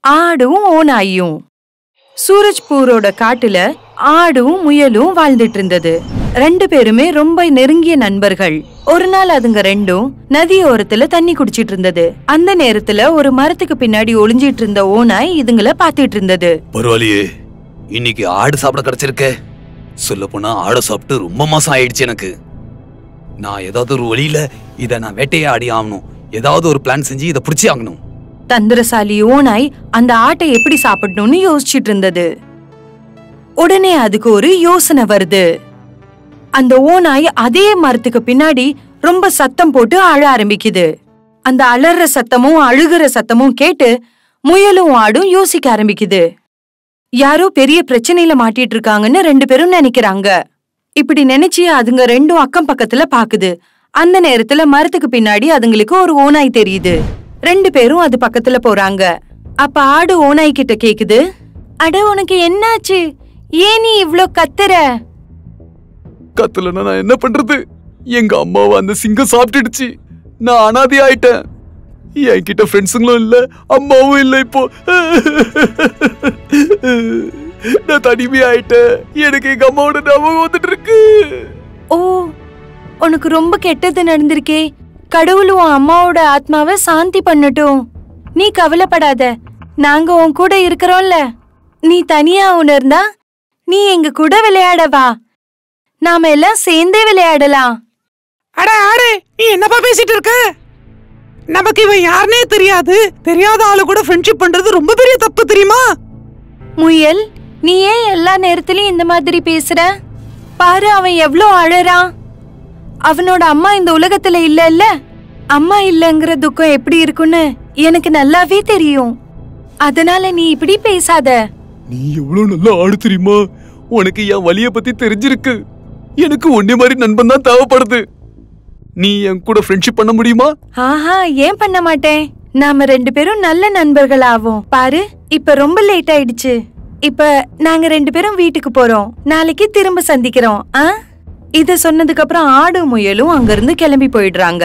ஆடும் ஓநாயும். சூரஜ்பூரோட காட்டுல ஆடும் முயலும் வாழ்ந்துட்டு இருந்தது. ரெண்டு பேருமே ரொம்ப நெருங்கிய நண்பர்கள். ஒரு நாள் அதுங்க ரெண்டும் நதியோரத்துல தண்ணி குடிச்சிட்டு இருந்தது. அந்த நேரத்துல ஒரு மரத்துக்கு பின்னாடி ஒளிஞ்சிட்டு இருந்த ஓநாய் இதுங்களை பாத்துட்டு இருந்தது. பரவாயில்லையே, இன்னைக்கு ஆடு சாப்பிட கிடைச்சிருக்க. சொல்ல போனா ஆடு சாப்பிட்டு ரொம்ப மாசம் ஆயிடுச்சு எனக்கு. நான் ஏதாவது ஒரு வழியில இத நான் வேட்டையாடி ஆகணும். ஏதாவது ஒரு பிளான் செஞ்சு இதை பிடிச்சி ஆகணும். தந்திரசாலி ஓநாய் அந்த ஆட்டை எப்படி சாப்பிடணும்னு யோசிச்சுட்டு இருந்தது. உடனே அதுக்கு ஒரு யோசனை வருது. அந்த ஓநாய் அதே மரத்துக்கு பின்னாடி ரொம்ப சத்தம் போட்டு அழ ஆரம்பிக்குது. அந்த அலற சத்தமும் அழுகிற சத்தமும் கேட்டு முயலும் ஆடும் யோசிக்க ஆரம்பிக்குது. யாரோ பெரிய பிரச்சனையில மாட்டிட்டு இருக்காங்கன்னு ரெண்டு பேரும் நினைக்கிறாங்க. இப்படி நினைச்சு அதுங்க ரெண்டும் அக்கம் பக்கத்துல பாக்குது. அந்த நேரத்துல மரத்துக்கு பின்னாடி அதுங்களுக்கு ஒரு ஓநாய் தெரியுது. ரெண்டு பேரும் அது பக்கத்துல போறாங்க. அப்ப ஆடு ஓநாய் கிட்ட கேக்குது, அட உனக்கு என்னாச்சு? ஏன் நீ இவ்ளோ கத்துற? கத்தலன்னா நான் என்ன பண்றது? எங்க அம்மாவை அந்த சிங்கம் சாப்பிட்டுடுச்சு. நான் அனாதை ஆயிட்டேன். என்கிட்ட ஃப்ரெண்ட்ஸுங்களும் இல்ல, அம்மாவும் இல்ல. இப்போ நான் தனிமை ஆயிட்டேன். எனக்கு எங்க அம்மாவோட ஞாபகம் வந்துட்டு இருக்கு. ஓ, உனக்கு ரொம்ப கெட்டது நடந்திருக்கே. கடவுள் உன் அம்மாவோட ஆத்மாவை சாந்தி பண்ணட்டும். நீ கவலைப்படாத, நாங்க உன் கூட இருக்கிறோம்ல. நீ தனியா உணர்ந்தா நீ எங்க கூட விளையாடவா. நாம எல்லாம் சேர்ந்தே விளையாடலாம். அட ஆடு, நீ என்னப்பா பேசிட்டு இருக்க? நமக்கு இவன் யாருனே தெரியாது. தெரியாத ஆளு கூட ஃப்ரெண்ட்ஷிப் பண்றது ரொம்ப பெரிய தப்பு, தெரியுமா? முயல், நீ ஏன் எல்லா நேரத்திலயும் இந்த மாதிரி பேசுற? பாரு, அவன் எவ்ளோ அழறான். அவனோட அம்மா இந்த உலகத்துல இல்ல. அம்மா இல்லங்கிற துக்கம் எப்படி இருக்குன்னு எனக்கு நல்லாவே தெரியும். அதனால நீ இப்படி பேசாத. நீ எவ்வளவு நல்லா ஆடு தெரியுமா? உனக்கு என் வலிய பத்தி தெரிஞ்சிருக்கு. எனக்கு ஒன்னே மாதிரி நண்பன் தான் தேவைப்படுது. நீ என் கூட ஃப்ரெண்ட்ஷிப் பண்ண முடியுமா? ஆஹா, ஏன் பண்ண மாட்டேன். நாம ரெண்டு பேரும் நல்ல நண்பர்கள் ஆவோம். பாரு, இப்ப ரொம்ப லேட் ஆயிடுச்சு. இப்ப நாங்க ரெண்டு பேரும் வீட்டுக்கு போறோம். நாளைக்கு திரும்ப சந்திக்கிறோம். இத சொன்னதுக்கு அப்புறம் ஆடு முயலும் அங்கிருந்து கிளம்பி போயிடுறாங்க.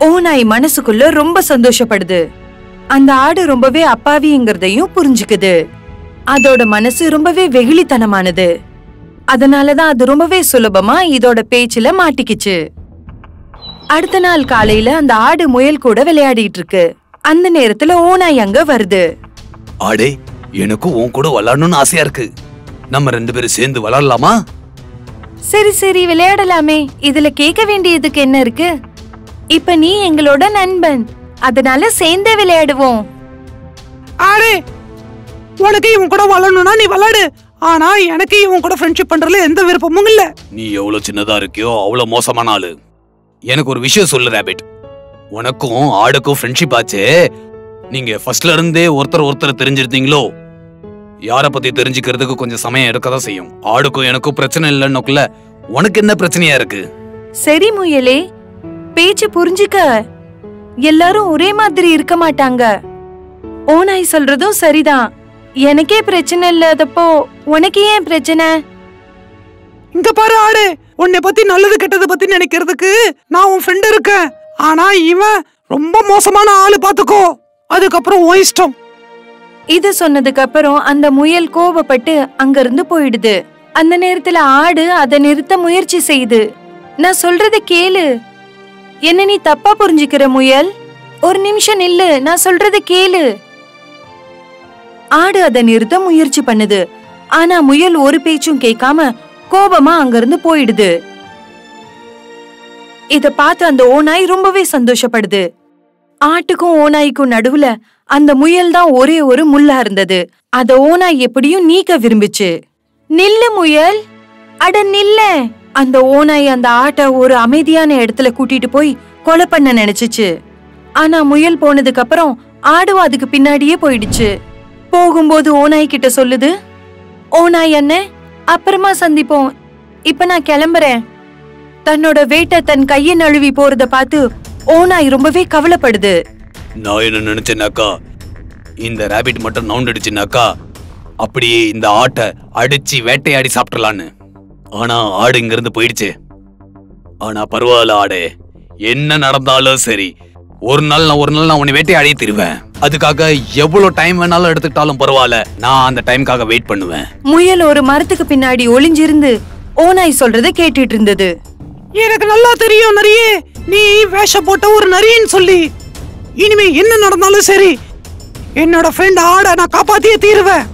ஓநாய் மனசுக்குள்ள ரொம்ப சந்தோஷப்படுது. அந்த ஆடு ரொம்பவே அப்பாவிங்கிறதையும் புரிஞ்சுக்குது. அதோட மனசு ரொம்பவே வெகுளித்தனமானது. அதனாலதான் அது ரொம்பவே சுலபமா இதோட பேச்சுல மாட்டிக்கிச்சு. அடுத்த நாள் காலையில அந்த ஆடு முயல் கூட விளையாடிட்டு இருக்கு. அந்த நேரத்துல ஓநாய் அங்க வருது. ஆடே, எனக்கும் உன் கூட விளையாடணும்னு ஆசையா இருக்கு. நம்ம ரெண்டு பேரும் சேர்ந்து விளையாடலாமா? சரி சரி, விளையாடலாமே. இதுல கேட்க வேண்டியதுக்கு என்ன இருக்கு? இப்ப நீ எங்களோட நண்பன், அதனால சேர்ந்தே விளையாடுவோம். ஆடே, உனக்கு இவன் கூட விளையாடணும்னா நீ விளையாடு. ஆனா எனக்கு இவன் கூட ஃப்ரெண்ட்ஷிப் பண்றதுல எந்த விருப்பமும் இல்ல. நீ எவ்வளவு சின்னதா இருக்கியோ அவ்வளவு மோசமான ஆளு. எனக்கு ஒரு விஷயம் சொல்லு ராபிட். உனக்கும் ஆடுக்கும் ஃப்ரெண்ட்ஷிப் ஆச்சே. நீங்க ஃபர்ஸ்ட்ல இருந்தே ஒருத்தர் தெரிஞ்சிருந்தீங்களோ? யார பத்தி தெரிஞ்சுக்கிறதுக்கு கொஞ்சம் சமயம் எடுக்கதான் செய்யும். ஆடுக்கும் எனக்கும் பிரச்சனை இல்லைன்னுக்குள்ள உனக்கு என்ன பிரச்சனையா இருக்கு? சரி முயலே, பேச்சு புரிஞ்சுக்க. எல்லாரும் ஒரே மாதிரி இருக்க மாட்டாங்க. ஓநாய் சொல்றதும் சரிதான். எனக்கே பிரச்சனை இல்லாதப்போ உனக்கு ஏன் பிரச்சனை? இங்க பாரு ஆடு, உன்னை பத்தி நல்லது கெட்டது பத்தி நினைக்கிறதுக்கு நான் உன் ஃப்ரெண்ட் இருக்கேன். ஆனா இவன் ரொம்ப மோசமான ஆளு, பாத்துக்கோ. அதுக்கப்புறம் உன் இஷ்டம். இது சொன்னதுக்கு அப்புறம் அந்த முயல் கோபப்பட்டு அங்கிருந்து போயிடுது. அந்த நேரத்துல ஆடு அதை நிறுத்த முயற்சி செய்யுது. நான் சொல்றத கேளு. என்ன நீ தப்பா புரிஞ்சுக்கிற முயல்? ஒரு நிமிஷம் நில்லு, நான் சொல்றத கேளு. ஆடு அதை நிறுத்த முயற்சி பண்ணுது. ஆனா முயல் ஒரு பேச்சும் கேட்காம கோபமா அங்கிருந்து போயிடுது. இத பார்த்து அந்த ஓநாய் ரொம்பவே சந்தோஷப்படுது. ஆட்டுக்கும் ஓநாய்க்கும் நடுவுல அந்த முயல் தான் ஒரே ஒரு முள்ளா இருந்தது. அத ஓநாய் எப்படியும் நீக்க விரும்பிச்சு. நில்லு முயல், அட நில்ல. அந்த ஓநாய் அந்த ஆட்டை ஒரு அமைதியான இடத்துல கூட்டிட்டு போய் கொலை பண்ண நினைச்சுச்சு. ஆனா முயல் போனதுக்கு அப்புறம் ஆடும் அதுக்கு பின்னாடியே போயிடுச்சு. போகும்போது ஓநாய் கிட்ட சொல்லுது, ஓநாய் அண்ணே, அப்புறமா சந்திப்போம். இப்ப நான் கிளம்புறேன். தன்னோட வேட்டை தன் கையை நழுவி போறத பார்த்து ஓநாய் ரொம்பவே கவலைப்படுது. நான் என்ன நினைச்சேனாக்கா, இந்த ராபிட் மட்டும் நவுண்டடிச்சுனாக்கா அப்படியே இந்த ஆட்டை அடிச்சு வேட்டையாடி சாப்பிடலான்னு. ஆனா ஆடு இங்க இருந்து போயிடுச்சு. ஆனா பரவாயில்ல ஆடே, என்ன நடந்தாலும் சரி, ஒரு நாள் நான் உன்னை வேட்டையாடியே திருவேன். அதுக்காக எவ்வளவு டைம் வேணாலும் எடுத்துக்கிட்டாலும் பரவாயில்ல, நான் அந்த டைம்காக வெயிட் பண்ணுவேன். முயல் ஒரு மரத்துக்கு பின்னாடி ஒளிஞ்சிருந்து ஓநாய் சொல்றத கேட்டுட்டு இருந்தது. எனக்கு நல்லா தெரியும் நரியே, நீ வேஷம் போட்ட ஒரு நரின்னு சொல்லி. இனிமே என்ன நடந்தாலும் சரி, என்னோட ஃப்ரெண்ட் ஆட நான் காப்பாத்தியே தீருவேன்.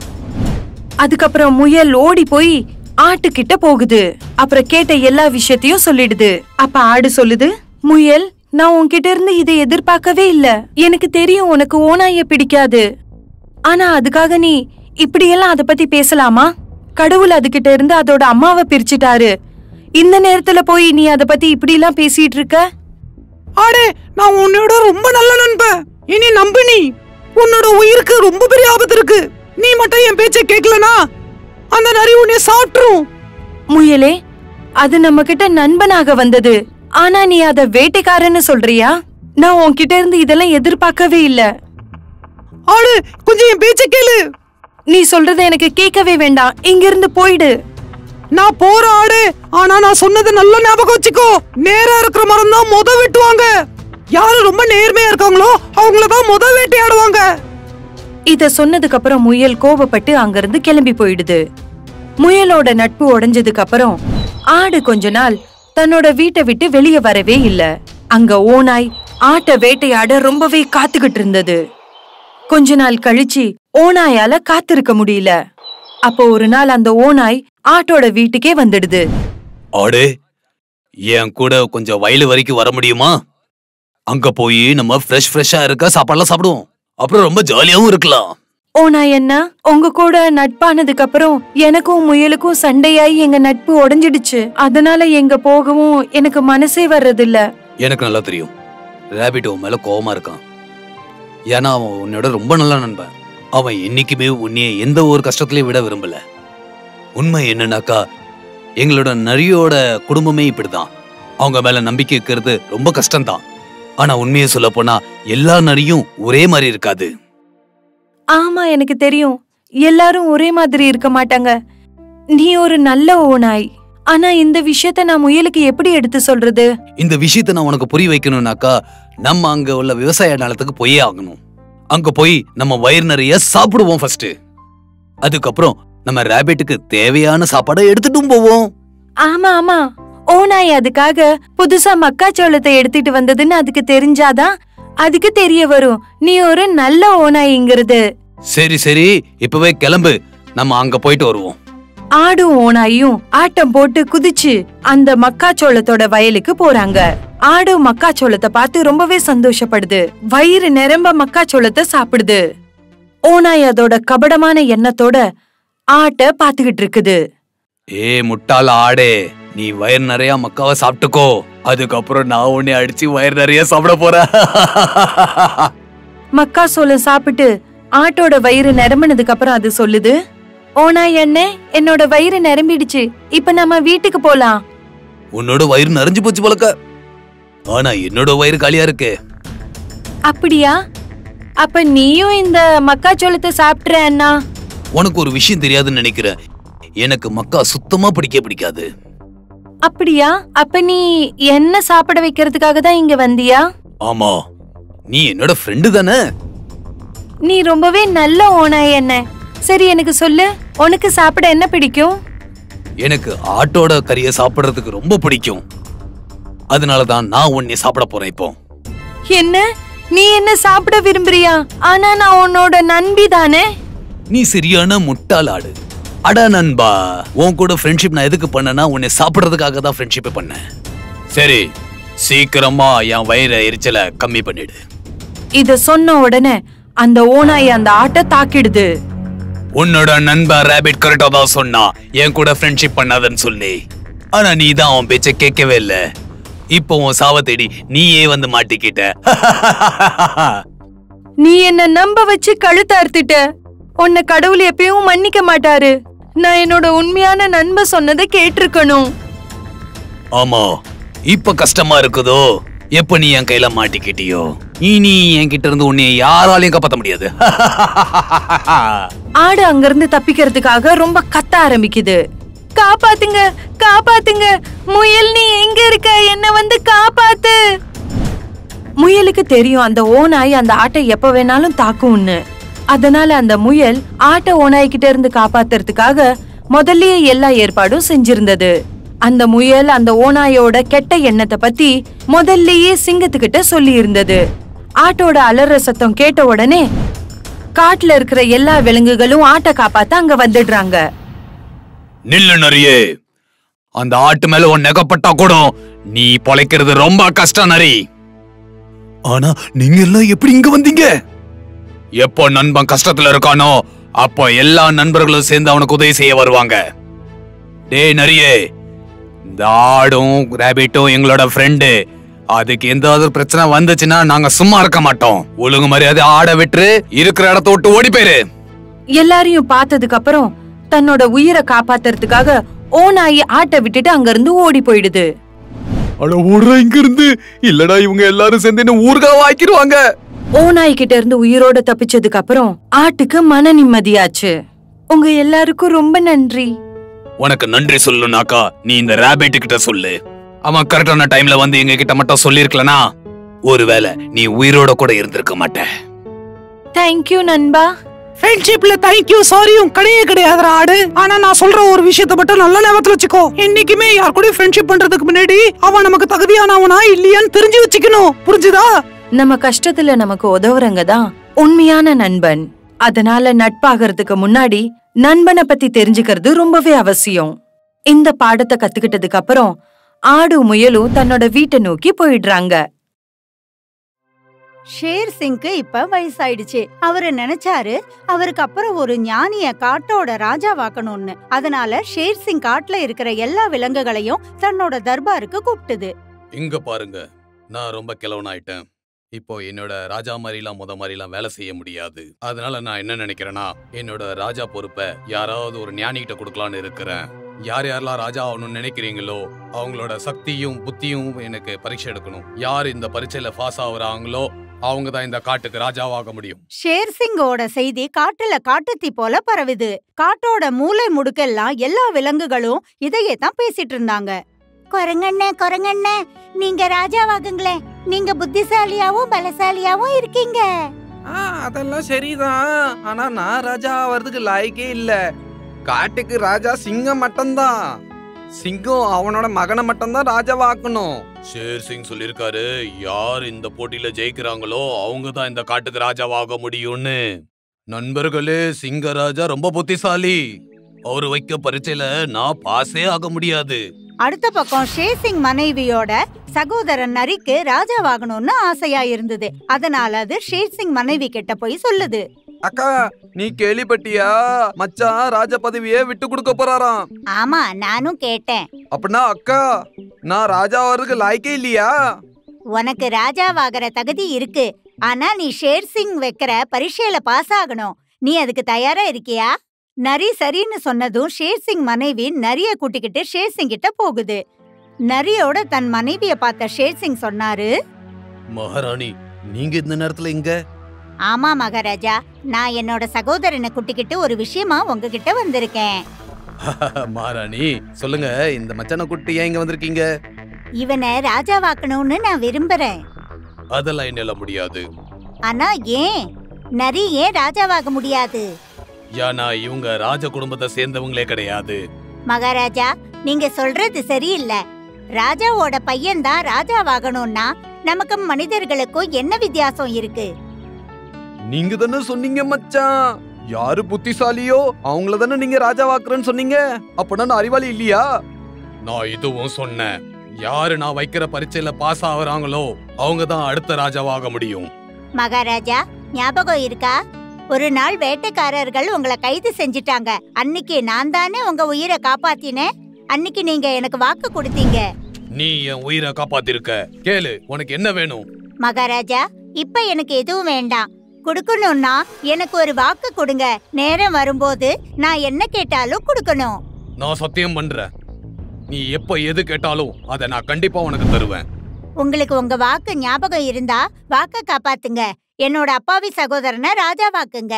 அதுக்கப்புறம் முயல் ஓடி போய் ஆட்டுக்கிட்ட போகுது. அப்புறம் கேட்ட எல்லா விஷயத்தையும் சொல்லிடுது. அப்ப ஆடு சொல்லுது, முயல், நான் உன்கிட்ட இருந்து இதை எதிர்பார்க்கவே இல்ல. எனக்கு தெரியும் உனக்கு ஓநாய பிடிக்காது. ஆனா அதுக்காக நீ இப்படியெல்லாம் அத பத்தி பேசலாமா? கடவுள் அதுகிட்ட இருந்து அதோட அம்மாவை பிரிச்சுட்டாரு. இந்த நேரத்துல போய் நீ அத பத்தி இப்படி எல்லாம் பேசிட்டு இருக்க? ஆடே, நான் உன்னோட ரொம்ப நல்ல நண்பன். இனி நம்பு, நீ உன்னோட உயிருக்கு ரொம்ப பெரிய ஆபத்து இருக்கு. நீ மட்டும் என் பேச்சை கேட்கலனா அந்த நரி உன்னை சாப்பிட்டுரும். முயலே, அது நம்ம கிட்ட நண்பனாக வந்தது. ஆனா நீ அத வேட்டைக்காரன்னு சொல்றியா? நான் உன்கிட்ட இருந்து இதெல்லாம் எதிர்பார்க்கவே இல்ல. ஆடு, கொஞ்சம் என் பேச்சை கேளு. நீ சொல்றத எனக்கு கேட்கவே வேண்டாம். இங்க இருந்து போயிடு. நான் போற ஆடு, ஆனா நான் சொன்னது நல்ல ஞாபகம் வச்சுக்கோ. நேரா இருக்கிற மரம் தான் முத வெட்டுவாங்க. யாரு ரொம்ப நேர்மையா இருக்காங்களோ அவங்களதான் முத வேட்டையாடுவாங்க. இத சொன்னதுக்கு அப்புறம் முயல் கோபப்பட்டு அங்கிருந்து கிளம்பி போயிடுது. முயலோட நட்பு உடைஞ்சதுக்கு அப்புறம் ஆடு கொஞ்ச நாள் தன்னோட வீட்டை விட்டு வெளியே வரவே இல்ல. அங்க ஓநாய் ஆட்டை வேட்டையாட ரொம்பவே காத்துக்கிட்டு இருந்தது. கொஞ்ச நாள் கழிச்சு ஓநாயால காத்திருக்க முடியல. அப்போ ஒரு நாள் அந்த ஓநாய் ஆட்டோட வீட்டுக்கே வந்துடுது. ஆடு, என் கூட கொஞ்சம் வயலு வரைக்கும் வர முடியுமா? அங்க போய் நம்ம ஃப்ரெஷ்ஷா இருக்க சாப்பாடுலாம் சாப்பிடுவோம். அப்புறம் ரொம்ப ஜாலியாவும் இருக்கலாம். ஓநாய் என்ன, உங்க கூட நட்பானதுக்கு அப்புறம் எனக்கும் முயலுக்கும் சண்டையாயி எங்க நட்பு உடைஞ்சிடுச்சு. அதனால எங்க போகவும் எனக்கு மனசே வர்றதில்ல. எனக்கு நல்லா தெரியும், ராபிட் உன் மேல கோவமா இருக்கான். ஏன்னா அவன் உன்னோட ரொம்ப நல்ல நண்பன். அவன் என்னைக்குமே உன்னைய எந்த ஒரு கஷ்டத்திலையும் விட விரும்பல. உண்மை என்னன்னாக்கா, எங்களோட நரியோட குடும்பமே இப்படிதான். அவங்க மேல நம்பிக்கை இருக்கிறது ரொம்ப கஷ்டம்தான். ஆனா உண்மையை சொல்ல போனா எல்லா நரியும் ஒரே மாதிரி இருக்காது. ஆமா, எனக்கு தெரியும். எல்லாரும் ஒரே மாதிரி இருக்க மாட்டாங்க. நீ ஒரு நல்ல ஓநாய். ஆனா இந்த விஷயத்த நான் முயலுக்கு எப்படி எடுத்து சொல்றது? இந்த விஷயத்த நான் உனக்கு புரிய வைக்கணும்னாக்கா, நம்ம அங்க உள்ள விவசாய நிலத்துக்கு போயே ஆகணும். அங்க போய் நம்ம வயிறு நிறைய சாப்பிடுவோம் ஃபர்ஸ்ட். அதுக்கப்புறம் நம்ம ராபிட்டுக்கு தேவையான சாப்பாடை எடுத்துட்டும் போவோம். ஆமா ஆமா, ஓநாய் அதுக்காக புதுசா மக்காச்சோளத்தை எடுத்துட்டு வந்ததுன்னு அதுக்கு தெரிஞ்சாதான் அதுக்கு தெரிய வரும் நீ ஒரு நல்ல ஓநாய்ங்கிறது. சரி சரி, இப்பவே கிளம்பு, நம்ம அங்க போயிட்டு வருவோம். ஆடும் ஓநாயும் ஆட்டம் போட்டு குதிச்சு அந்த மக்காச்சோளத்தோட வயலுக்கு போறாங்க. ஆடு மக்காச்சோளத்தை பார்த்து ரொம்பவே சந்தோஷப்படுது. வயிறு நிரம்ப மக்காச்சோளத்தை சாப்பிடுது. ஓநாய் அதோட கபடமான எண்ணத்தோட ஆட்ட பாத்துக்கிட்டு இருக்குது. ஏ முட்டாள் ஆடே, நீ வயிறு நிறைய மக்காவை சாப்பிட்டுக்கோ. அதுக்கப்புறம் நான் உன்னை அடிச்சு வயிறு நிறைய சாப்பிட போறேன். மக்காச்சோளம் சாப்பிட்டு ஆட்டோட வயிறு நிரம்பினதுக்கு அப்புறம் அது சொல்லுது, ஓநாய் அண்ணே, என்னோட வயிறு நிரம்பிடுச்சு. இப்ப நம்ம வீட்டுக்கு போலாம். உன்னோட வயிறு நிறைஞ்சு போச்சு போலக்க. ஆனா என்னோட வயிறு காலியா இருக்கு. அப்படியா? அப்ப நீயும் இந்த மக்காச்சோளத்தை சாப்பிட்ற அண்ணா? உனக்கு ஒரு விஷயம் தெரியாதுன்னு நினைக்கிறேன். எனக்கு மக்கா சுத்தமா பிடிக்காது. அப்படியா? அப்ப நீ என்ன சாப்பிட வைக்கிறதுக்காக தான் இங்க வந்தியா? ஆமா, நீ என்னோட ஃப்ரெண்டு தானே. நீ ரொம்பவே நல்ல ஓநாய் என்ன. சரி, எனக்கு சொல்லு, உனக்கு சாப்பிட என்ன பிடிக்கும்? எனக்கு ஆட்டோட கறியை சாப்பிடுறதுக்கு ரொம்ப பிடிக்கும். அதனாலதான் நான் உன்னை சாப்பிட போறேன் இப்போ. என்ன, நீ என்ன சாப்பிட விரும்புறியா? ஆனா நான் உன்னோட நண்பி தானே. நீ சரியான முட்டாள் ஆடு. அடா நண்பா, உன் கூட ஃப்ரெண்ட்ஷிப் நான் எதுக்கு பண்ணனா, உன்னை சாப்பிடுறதுக்காக தான் ஃப்ரெண்ட்ஷிப் பண்ணேன். சரி, சீக்கிரமா என் வயிறு எரிச்சலை கம்மி பண்ணிடு. இத சொன்ன உடனே அந்த ஓநாய் அந்த ஆட்டை தாக்கிடுது. உன்னோட நண்பன் ராபிட் கரெக்டா தான் சொன்னா, என் கூட ஃப்ரெண்ட்ஷிப் பண்ணாதன்னு சொல்லி. ஆனா நீ தான் அவன் பேச்ச கேட்கவே இல்ல. இப்போ உன் சாவ தேடி நீயே வந்து மாட்டிக்கிட்ட. நீ என்ன நம்ப வச்சு கழுத்த அறுத்துட்ட. உன்னை கடவுள் எப்பயும் மன்னிக்க மாட்டாரு. நான் என்னோட உண்மையான நண்பன் சொன்னதை கேட்டிருக்கணும். ஆமா, இப்ப கஷ்டமா இருக்குதோ? எப்ப நீ என் கையில மாட்டிக்கிட்டியோ, இனி என்கிட்ட இருந்து உன்னை யாராலையும் காப்பாத்த முடியாது. ஆடு அங்கிருந்து தப்பிக்கிறதுக்காக ரொம்ப கத்த ஆரம்பிக்குது. காப்பாத்துங்க, காப்பாத்துங்க, முயல் நீ எங்க இருக்க, என்ன வந்து காப்பாத்து. முயலுக்கு தெரியும் அந்த ஓநாய் அந்த ஆட்டை எப்ப வேணாலும் தாக்கும்னு. அதனால அந்த முயல் ஆட்டை ஓநாய் கிட்ட இருந்து காப்பாத்துறதுக்காக முதல்லயே எல்லா ஏற்பாடும் செஞ்சிருந்தது. அந்த முயல் அந்த ஓநாயோட கெட்ட எண்ணத்தை பத்தி முதல்லயே சிங்கத்துக்கிட்ட சொல்லி இருந்தது. ஆட்டோட அலற சத்தம் கேட்ட உடனே காட்டுல இருக்கிற எல்லா விலங்குகளும் ஆட்டை காப்பாத்த அங்க வந்துடுறாங்க. நில்லு நரியே, அந்த ஆட்டு மேல உன் நெகப்பட்டா கூட நீ பொழைக்கிறது ரொம்ப கஷ்டம் நரி. ஆனா நீங்க எல்லாம் எப்படி இங்க வந்தீங்க? எப்போ நண்பன் கஷ்டத்துல இருக்கானோ அப்போ எல்லா நண்பர்களும் சேர்ந்து அவனுக்கு உதவி செய்ய வருவாங்க. டேய் நரியே, இந்த ஆடும் ரேபிட்டும் எங்களோட ஃப்ரெண்டு. அதுக்கு எந்தாவது பிரச்சனை வந்துச்சுன்னா நாங்க சும்மா இருக்க மாட்டோம். ஒழுங்கு மரியாதை ஆட விட்டு இருக்கிற இடத்த விட்டு ஓடி போயிரு. எல்லாரையும் பார்த்ததுக்கு அப்புறம் தன்னோட உயிரை காப்பாத்துறதுக்காக ஓநாய் ஆட்டை விட்டுட்டு அங்க இருந்து ஓடி போயிடுது. அட ஓடுற இங்க இருந்து, இல்லடா இவங்க எல்லாரும் சேர்ந்து என்ன ஊர்காவா ஆக்கிடுவாங்க. ஓநாய் கிட்ட இருந்து உயிரோட தப்பிச்சதுக்கு அப்புறம் ஆட்டுக்கு மன நிம்மதியாச்சு. உங்க எல்லாருக்கும் ரொம்ப நன்றி. உனக்கு நன்றி சொல்லுனாக்கா நீ இந்த ராபிட் கிட்ட சொல்லு. அவன் கரெக்டான டைம்ல வந்து எங்க கிட்ட மட்டும் சொல்லிருக்கலனா ஒருவேளை நீ உயிரோட கூட இருந்திருக்க மாட்ட. தேங்க்யூ நண்பா. ஃப்ரெண்ட்ஷிப்ல தேங்க்யூ சாரியும் கிடையவே கிடையாதுடா ஆடு. ஆனா நான் சொல்ற ஒரு விஷயத்தை மட்டும் நல்ல ஞாபகத்துல வச்சுக்கோ. என்னைக்குமே யார் கூட ஃப்ரெண்ட்ஷிப் பண்றதுக்கு முன்னாடி அவன் நமக்கு தகுதியானவனா இல்லையான்னு தெரிஞ்சு வச்சுக்கணும். புரிஞ்சுதா? நம்ம கஷ்டத்துல நமக்கு உதவுறங்க தான் உண்மையான நண்பன். அதனால நட்பாகிறதுக்கு முன்னாடி நண்பனை பத்தி தெரிஞ்சுக்கிறது ரொம்பவே அவசியம். இந்த பாடத்தை கத்துக்கிட்டதுக்கு அப்புறம் ஆடு முயலும் தன்னோட வீட்டை நோக்கி போயிடுறாங்க. ஷேர் சிங்க்கு இப்ப வயசாயிடுச்சு. அவரு நினைச்சாரு அவருக்கு அப்புறம் ஒரு ஞானிய காட்டோட ராஜாவாக்கணும்னு. அதனால ஷேர் சிங் காட்டுல இருக்கிற எல்லா விலங்குகளையும் தன்னோட தர்பாருக்கு கூப்பிட்டுது. இங்க பாருங்க, நான் ரொம்ப கிழவனாயிட்டேன். இப்போ என்னோட ராஜா மாதிரிலாம் மாதிரிலாம் வேலை செய்ய முடியாது. அதனால நான் என்ன நினைக்கிறேன்னா என்னோட ராஜா பொறுப்பை யாராவது ஒரு ஞானிகிட்ட கொடுக்கலான்னு இருக்கிறேன். யார் யாரெல்லாம் ராஜா ஆகணும்னு நினைக்கிறீங்களோ அவங்களோட சக்தியும் புத்தியும் எனக்கு பரீட்சை எடுக்கணும். யார் இந்த பரீட்சையில பாஸ் ஆகுறாங்களோ அவங்க தான் இந்த காட்டுக்கு ராஜாவாக முடியும். ஷேர் சிங்கோட செய்தி காட்டுல காட்டுத்தீ போல பரவுது. காட்டோட மூலை முடுக்கெல்லாம் எல்லா விலங்குகளும் இதையே தான் பேசிட்டு இருந்தாங்க. குரங்கண்ணே, நீங்க ராஜாவாகுங்களே. நீங்க புத்திசாலியாவும் பலசாலியாவும் இருக்கீங்க. அதெல்லாம் சரிதான். ஆனா நான் ராஜா ஆவறதுக்கு லாய்க்கே இல்ல. காட்டுக்கு ராஜா சிங்கம் மட்டும்தான். சிங்கம் அவனோட மகனை மட்டும்தான் ராஜாவாக்கணும். ஷேர் சிங் சொல்லிருக்காரு, யார் இந்த போட்டியில ஜெயிக்கிறாங்களோ அவங்க தான் இந்த காட்டுக்கு ராஜாவாக முடியும்னு. நண்பர்களே, சிங்க ராஜா ரொம்ப புத்திசாலி. அவரு வைக்க பரீட்சையில நான் பாஸே ஆக முடியாது. அடுத்த பக்கம் ஷேர் சிங் மனைவியோட சகோதரன் நரிக்கு ராஜாவாகணும்னு ஆசையா இருந்தது. அதனால அது ஷேர் சிங் மனைவி கிட்ட போய் சொல்லுது. அக்கா, நீ கேள்விப்பட்டியா? மச்சான் ராஜ பதவியே விட்டு கொடுக்க போறாராம். ஆமா, நானும் கேட்டேன். அப்படின்னா அக்கா, நான் ராஜா ஆவறதுக்கு லாய்க்கே இல்லையா? உனக்கு ராஜாவாகிற தகுதி இருக்கு. ஆனா நீ ஷேர் சிங் வைக்கிற பரீட்சையில பாஸ் ஆகணும். நீ அதுக்கு தயாரா இருக்கியா? நரி சரின்னு சொன்னதும் ஷேர் சிங் மனைவி நரிய கூட்டிக்கிட்டு ஷேர் சிங் கிட்ட போகுது. நரியோட தன் மனைவிய பார்த்த ஷேர் சிங் சொன்னாரு, மகாராணி, நீங்க இந்த நேரத்துல இங்க? ஆமா மகாராஜா, நான் என்னோட சகோதரனை கூட்டிக்கிட்டு ஒரு விஷயமா உங்ககிட்ட வந்திருக்கேன். மகாராணி சொல்லுங்க, இந்த மச்சான குட்டி ஏன் இங்க வந்திருக்கீங்க? இவனை ராஜாவாக்கணும்னு நான் விரும்புறேன். அதெல்லாம் என்னால முடியாது. ஆனா ஏன்? நரி ஏன் ராஜாவாக முடியாது? ஏன்னா இவங்க ராஜ குடும்பத்தை சேர்ந்தவங்களே கிடையாது. மகாராஜா, நீங்க சொல்றது சரியில்லை. ராஜாவோட பையன் தான் ராஜாவாகணும்னா நமக்கும் மனிதர்களுக்கும் என்ன வித்தியாசம் இருக்கு? நீங்க தானே சொன்னீங்க மச்சான், யாரு புத்திசாலியோ அவங்கள தானே நீங்க ராஜாவாக்குறேன்னு சொன்னீங்க. அப்பனா நான் அறிவாளி இல்லையா? நான் இதுவும் சொன்னேன், யாரு நான் வைக்கிற பரீட்சையில பாஸ் ஆகுறாங்களோ அவங்க தான் அடுத்த ராஜாவாக முடியும். மகாராஜா, ஞாபகம் இருக்கா? ஒரு நாள் வேட்டைக்காரர்கள் உங்களை கைது செஞ்சிட்டாங்க. அன்னைக்கு நான் தானே உங்க உயிரை காப்பாத்தினேன். அன்னைக்கு நீங்க எனக்கு வாக்கு கொடுத்தீங்க. நீ என் உயிரை காப்பாத்திருக்க. கேளு, உனக்கு என்ன வேணும்? மகாராஜா, இப்ப எனக்கு எதுவும் வேண்டாம். கொடுக்கணும்னா எனக்கு ஒரு வாக்கு கொடுங்க. நேரம் வரும்போது நான் என்ன கேட்டாலும் கொடுக்கணும். நான் சத்தியம் பண்றேன், நீ எப்ப எது கேட்டாலும் அதை நான் கண்டிப்பா உனக்கு தருவேன். உங்களுக்கு உங்க வாக்கு ஞாபகம் இருந்தா வாக்க காப்பாத்துங்க. என்னோட அப்பாவி சகோதரனை ராஜாவாக்குங்க.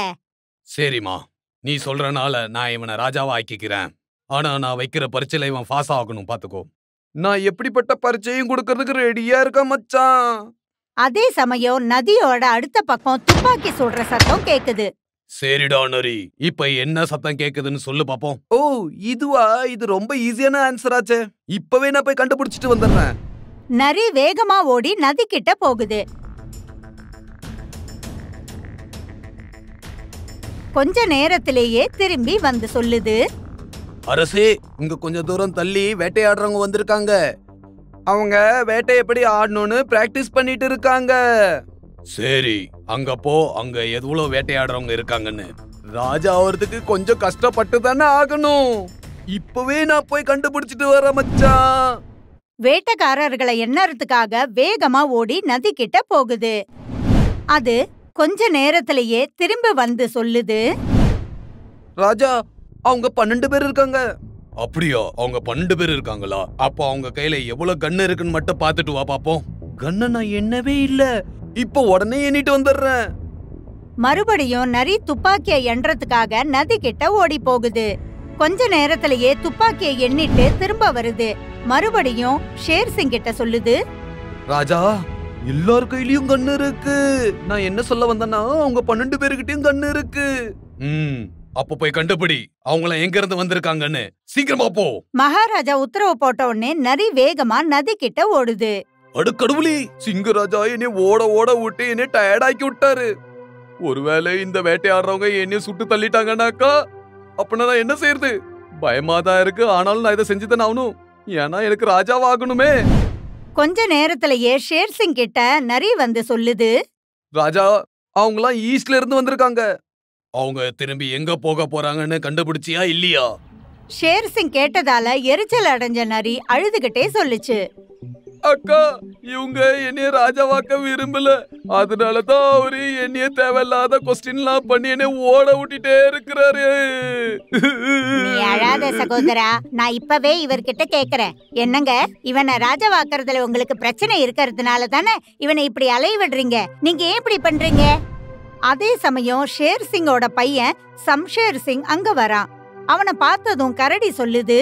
சரிம்மா, நீ சொல்றனால நான் இவனை ராஜாவா ஆக்கிக்கிறேன். ஆனா நான் வைக்கிற பரீட்சையில இவன் பாஸ் ஆகணும், பாத்துக்கோ. நான் எப்படிப்பட்ட பரீட்சையும் கொடுக்கறதுக்கு ரெடியா இருக்கேன் மச்சான். அதே சமயம் நதியோட அடுத்த பக்கம் துப்பாக்கி சுடுற சத்தம் கேக்குது. சரிடா நரி, இப்ப என்ன சத்தம் கேக்குதுன்னு சொல்லு பாப்போம். ஓ இதுவா? இது ரொம்ப ஈஸியான ஆன்சர் ஆச்சே. இப்பவே நான் போய் கண்டுபிடிச்சிட்டு வந்துடுறேன். நரி வேகமா ஓடி நதி கிட்ட போகுது. கொஞ்ச நேரத்திலேயே திரும்பி வந்து சொல்லுது, அரசே, இங்க கொஞ்ச தூரம் தள்ளி வேட்டையாடுறவங்க வந்திருக்காங்க. அவங்க வேட்டை எப்படி ஆடணும்னு பிராக்டிஸ் பண்ணிட்டு இருக்காங்க. சரி அங்க போ, அங்க எவ்வளவு வேட்டையாடுறவங்க இருக்காங்கன்னு. ராஜா ஆவறதுக்கு கொஞ்சம் கஷ்டப்பட்டு தானே ஆகணும். இப்பவே நான் போய் கண்டுபிடிச்சிட்டு வரேன் மச்சான். வேட்டைக்காரர்களை எண்ணறதுக்காக வேகமா ஓடி நதி கிட்ட போகுது. அது கொஞ்ச நேரத்திலேயே திரும்ப வந்து சொல்லுது, ராஜா, அவங்க 12 பேர் இருக்காங்க. அப்படியா? அவங்க 12 பேர் இருக்காங்களா? அப்ப அவங்க கையில எவ்வளவு கன்னு இருக்குன்னு மட்டும் பாத்துட்டு வா பாப்போம். கண்ண நான் எண்ணவே இல்ல. இப்ப உடனே எண்ணிட்டு வந்துடுறேன். மறுபடியும் நரி துப்பாக்கியை எண்றதுக்காக நதி கிட்ட ஓடி போகுது. கொஞ்ச நேரத்திலேயே துப்பாக்கியை எண்ணிட்டு திரும்ப வருது. மறுபடியும் ஷேர் சிங் கிட்ட சொல்லுது, ராஜா, எல்லார் கையிலயும் கண்ணு இருக்கு. நான் என்ன சொல்ல வந்தேன்னா, அவங்க 12 பேருக்கிட்டயும் கண்ணு இருக்கு. அப்ப போய் கண்டுபிடி அவங்கள எங்க இருந்து வந்திருக்காங்கன்னு. சீக்கிரமா போ. மகாராஜா உத்தரவு போட்ட உடனே நரி வேகமா நதி கிட்ட ஓடுது. அடுக்கடவுளி, சிங்கராஜா என்னை ஓட ஓட விட்டு என்னை டயர்ட் ஆக்கி விட்டாரு. ஒருவேளை இந்த வேட்டையாடுறவங்க என்னைய சுட்டு தள்ளிட்டாங்கன்னாக்கா அப்படின்னா நான் என்ன செய்யறது? பயமா தான் இருக்கு. ஆனாலும் நான் இதை செஞ்சுதானே ஆகணும். ஏன்னா எனக்கு ராஜாவாகணுமே. கொஞ்ச நேரத்திலேயே ஷேர் சிங் கிட்ட நரி வந்து சொல்லுது, ராஜா, அவங்கலாம் ஈஸ்ட்ல இருந்து வந்திருக்காங்க. அவங்க திரும்பி எங்க போக போறாங்கன்னு கண்டுபிடிச்சியா இல்லையா? ஷேர் சிங் கேட்டதால எரிச்சல் அடைஞ்ச நரி அழுதுகிட்டே சொல்லுச்சு, அக்கா, இவங்க என்னைய ராஜாவாக்க விரும்பல. அதனாலதான் அவரு என்னைய தேவையில்லாத கொஸ்டின்லாம் பண்ணி என்னை ஓட விட்டுட்டே இருக்கிறாரு. நீ அழாத சகோதரா, நான் இப்பவே இவர்கிட்ட கேக்குறேன். என்னங்க, இவனை ராஜாவாக்குறதுல உங்களுக்கு பிரச்சனை இருக்கிறதுனால தானே இவனை இப்படி அலைய விடுறீங்க. நீங்க ஏன் இப்படி பண்றீங்க? அதே சமயம் ஷேர் சிங்கோட பையன் சம்ஷேர் சிங் அங்க வரான். அவனை பார்த்ததும் கரடி சொல்லுது,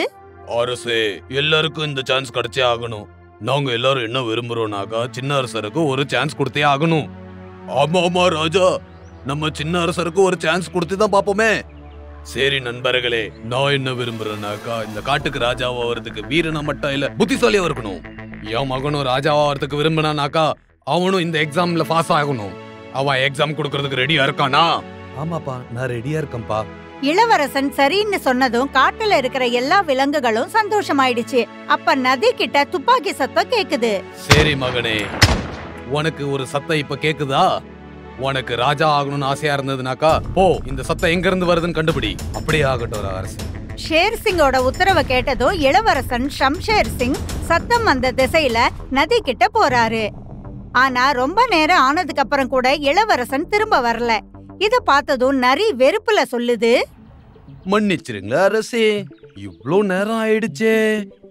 அரசே, எல்லாருக்கும் இந்த சான்ஸ் கிடைச்சே ஆகணும். நாங்க எல்லாரும் என்ன விரும்புறோம்னாக்கா சின்ன அரசருக்கு ஒரு சான்ஸ் கொடுத்தே ஆகணும். ஆமா ஆமா ராஜா, நம்ம சின்ன அரசருக்கு ஒரு சான்ஸ் கொடுத்துதான் பாப்போமே. சரி நண்பர்களே, நான் என்ன விரும்புறேன்னாக்கா இந்த காட்டுக்கு ராஜாவாகிறதுக்கு வீரனா மட்டும் இல்ல, புத்திசாலியா இருக்கணும். என் மகனும் ராஜாவாகிறதுக்கு விரும்பினானாக்கா அவனும் இந்த எக்ஸாம்ல பாஸ் ஆகணும். அவன் எக்ஸாம் கொடுக்கறதுக்கு ரெடியா இருக்கானா? ஆமாப்பா, நான் ரெடியா இருக்கேன்ப்பா. இளவரசன் சரின்னு சொன்னதும் காட்டுல இருக்கிற எல்லா விலங்குகளும் சந்தோஷமாயிடுச்சு. அப்ப நதி கிட்ட துப்பாக்கி சத்தம் கேக்குது. சரி மகனே, உனக்கு ஒரு சத்தம் இப்ப கேக்குதா? உனக்கு ராஜா ஆகணும்னு ஆசையா இருந்ததுனாக்கா போ, இந்த சத்தம் எங்க இருந்து வருதுன்னு கண்டுபிடி. அப்படியே ஆகட்டும் அரசு. ஷேர் சிங்கோட உத்தரவை கேட்டதும் இளவரசன் ஷம்ஷேர் சிங் சத்தம் வந்த திசையில நதி கிட்ட போறாரு. ஆனா ரொம்ப நேரம் ஆனதுக்கு அப்புறம் கூட இளவரசன் திரும்ப வரல. இத பார்த்ததும் நரி வெறுப்புல சொல்லுது, மன்னிச்சிருங்களா அரசே, இவ்ளோ நேரம் ஆயிடுச்சே,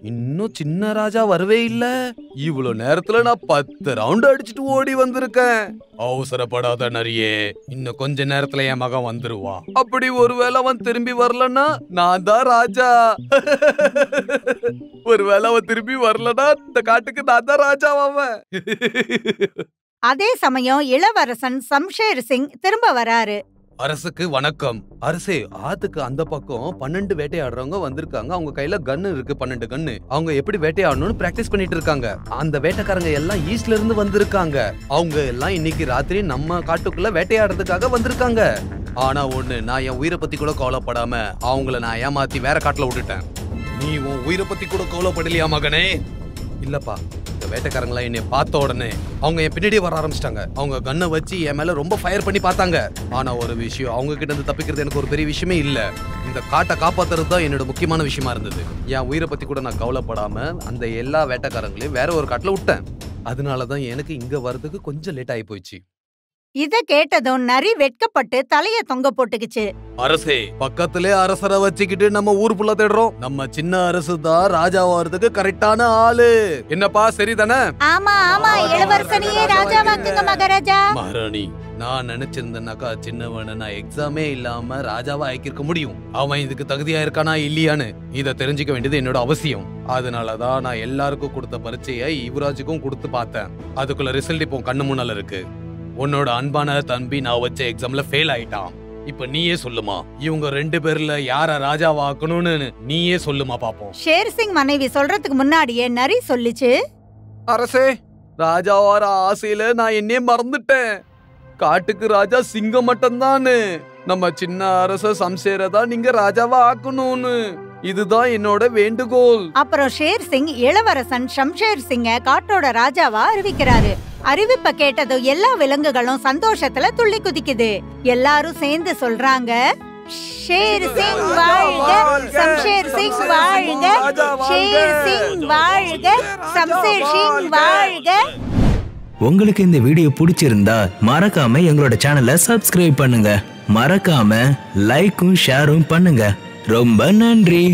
இன்னும் சின்ன ராஜா வரவே இல்ல. இவ்ளோ நேரத்துல நான் 10 ரவுண்ட் அடிச்சுட்டு ஓடி வந்திருக்கேன். அவசரப்படாத நரியே, இன்னும் கொஞ்ச நேரத்துல என் மகன் வந்துருவா. அப்படி ஒருவேளை அவன் திரும்பி வரலன்னா நான் தான் ராஜா. ஒருவேளை அவன் திரும்பி வரலன்னா இந்த காட்டுக்கு நான் தான் ராஜாவாவேன். அதே சமயம் இளவரசன் சம்ஷேர் சிங் திரும்ப வராரு. அரசுக்கு வணக்கம். அரசே, ஆத்துக்கு அந்த பக்கம் 12 வேட்டையாடுறவங்க வந்திருக்காங்க. அவங்க கையில கன்னு இருக்கு, 12 கன்னு. அவங்க எப்படி வேட்டையாடணும்னு பிராக்டிஸ் பண்ணிட்டு இருக்காங்க. அந்த வேட்டைக்காரங்க எல்லாம் ஈஸ்ட்ல இருந்து வந்திருக்காங்க. அவங்க எல்லாம் இன்னைக்கு ராத்திரி நம்ம காட்டுக்குள்ள வேட்டையாடுறதுக்காக வந்திருக்காங்க. ஆனா ஒண்ணு, நான் என் உயிரை பத்தி கூட கவலைப்படாம அவங்கள நான் ஏமாத்தி வேற காட்டுல விட்டுட்டேன். நீ உன் உயிரை பத்தி கூட கவலைப்படலையா மகனே? இல்லப்பா, இந்த வேட்டைக்காரங்களா என்னை பார்த்த உடனே அவங்க என் பின்னாடியே வர ஆரம்பிச்சிட்டாங்க. அவங்க கண்ணை வச்சு என் மேல ரொம்ப ஃபயர் பண்ணி பார்த்தாங்க. ஆனா ஒரு விஷயம், அவங்க கிட்ட இருந்து தப்பிக்கிறது எனக்கு ஒரு பெரிய விஷயமே இல்ல. இந்த காட்டை காப்பாத்துறது தான் என்னோட முக்கியமான விஷயமா இருந்தது. என் உயிரை பத்தி கூட நான் கவலைப்படாம அந்த எல்லா வேட்டைக்காரங்களையும் வேற ஒரு காட்டுல விட்டேன். அதனாலதான் எனக்கு இங்க வர்றதுக்கு கொஞ்சம் லேட் ஆகி போயிடுச்சு. இத கேட்டதும் நரி வெட்கப்பட்டு தலைய தொங்க போட்டுக்குச்சு. அரசே, பக்கத்திலே அரசரை வச்சுக்கிட்டு நம்ம ஊர் புள்ள தேடுறோம். நம்ம சின்ன அரசு தான் ராஜாவாகிறதுக்கு கரெக்டான ஆளு. என்னப்பா சரிதானே? ஆமா ஆமா, இளவரசனையே ராஜாவாக்குங்க மகாராஜா. மகாராணி, நான் நினைச்சிருந்தேனாக்கா சின்னவன நான் எக்ஸாமே இல்லாம ராஜாவா ஆக்கிருக்க முடியும். அவன் இதுக்கு தகுதியா இருக்கானா இல்லையான்னு இத தெரிஞ்சுக்க வேண்டியது என்னோட அவசியம். அதனாலதான் நான் எல்லாருக்கும் கொடுத்த பரீட்சையை யுவராஜுக்கும் கொடுத்து பார்த்தேன். அதுக்குள்ள ரிசல்ட் இப்போ கண்ணு முன்னால இருக்கு. உன்னோட அன்பான தம்பி நான் வச்ச எக்ஸாம்ல ஃபெயில் ஆயிட்டான். இப்ப நீயே சொல்லுமா, இவங்க 2 பேர்ல யார ராஜாவாக்கணும்னு நீயே சொல்லுமா பாப்போம். ஷேர் சிங் மனைவி சொல்றதுக்கு முன்னாடியே நரி சொல்லிச்சு, அரசே, ராஜாவார ஆசையில நான் என்னையே மறந்துட்டேன். காட்டுக்கு ராஜா சிங்கம் மட்டும்தானு. நம்ம சின்ன அரச சம்சேரதான் நீங்க ராஜாவா ஆக்கணும்னு. இதுதான் என்னோட வேண்டுகோள். அப்புறம் ஷேர் சிங் இளவரசன் ஷம்ஷேர் சிங்க காட்டோட ராஜாவா அறிவிக்கிறாரு. அறிவிப்ப கேட்டதும் எல்லா விலங்குகளும் சந்தோஷத்துல துள்ளி குதிக்குது. எல்லாரும் சேர்ந்து சொல்றாங்க, ஷேர் சிங் வாழ்க, ஷம்ஷேர் சிங் வாழ்க, ஷேர் சிங் வாழ்க, ஷம்ஷேர் சிங் வாழ்க. உங்களுக்கு இந்த வீடியோ பிடிச்சிருந்தா மறக்காம எங்களோட சேனலை சப்ஸ்கிரைப் பண்ணுங்க. மறக்காம லைக்கும் ஷேரும் பண்ணுங்க. ரொம்ப நன்றி.